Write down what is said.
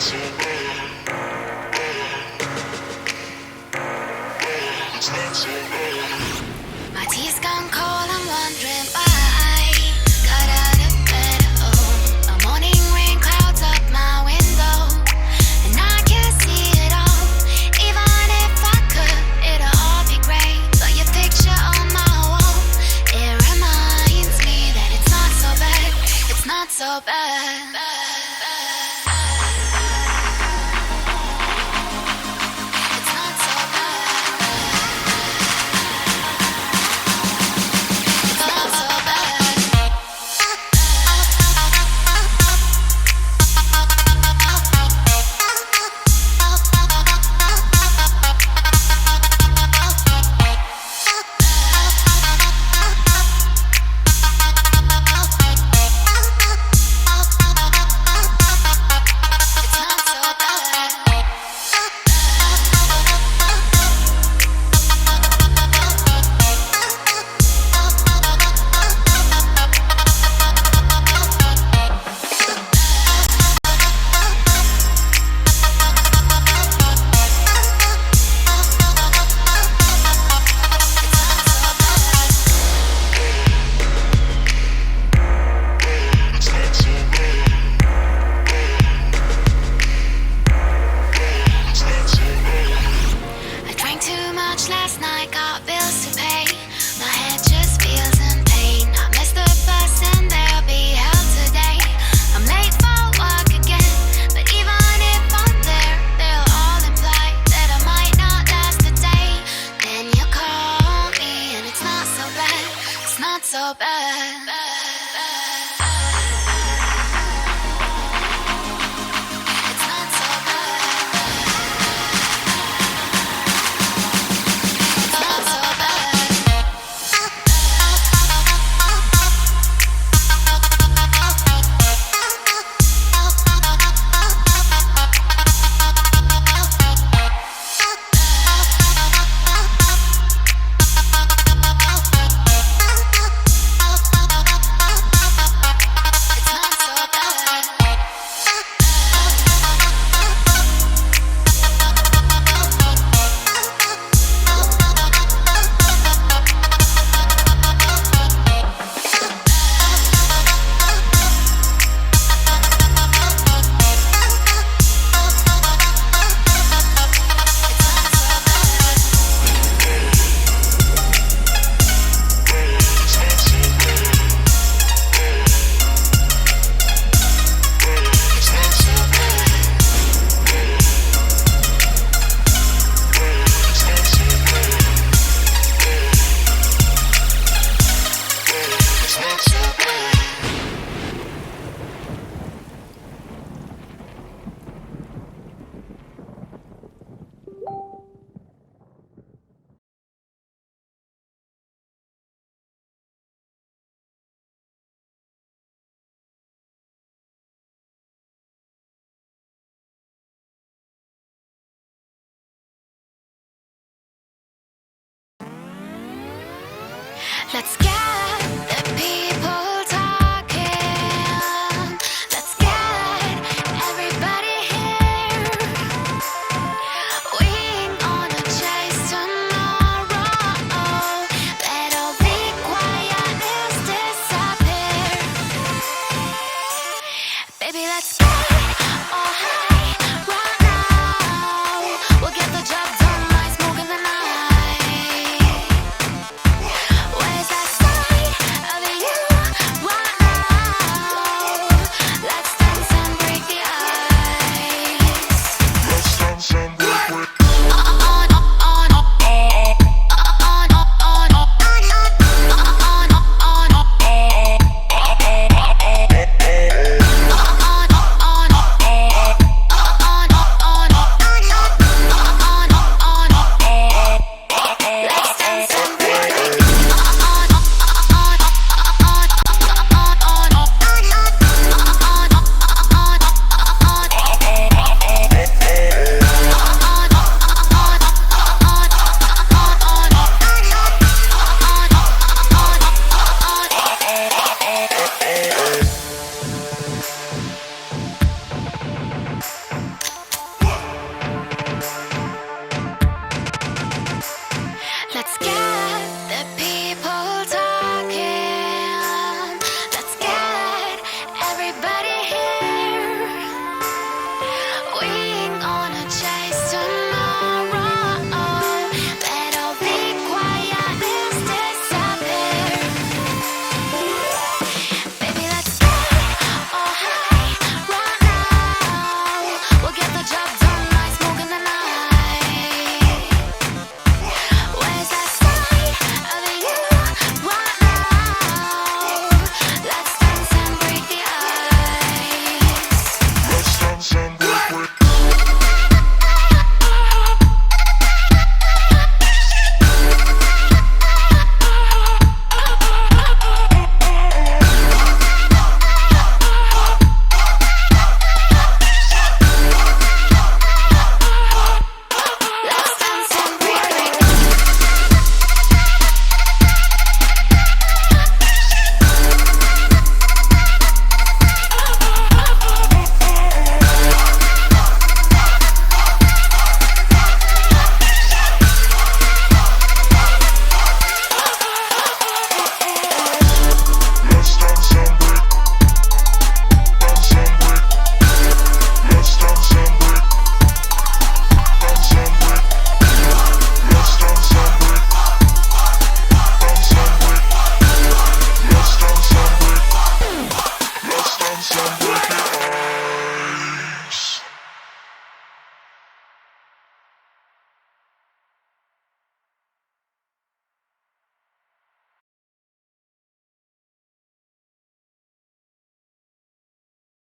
My tea's gone cold, I'm wondering why. Got out of bed, oh. A morning rain clouds up my window, and I can't see it all. Even if I could, it'll all be great. But your picture on my wall, it reminds me that it's not so bad. It's not so bad. Last night, got bills to pay. My head just feels in pain. I missed the bus and there'll be hell today. I'm late for work again, but even if I'm there, they'll all imply that I might not last a day. Then you call me and it's not so bad. It's not so bad. Let's get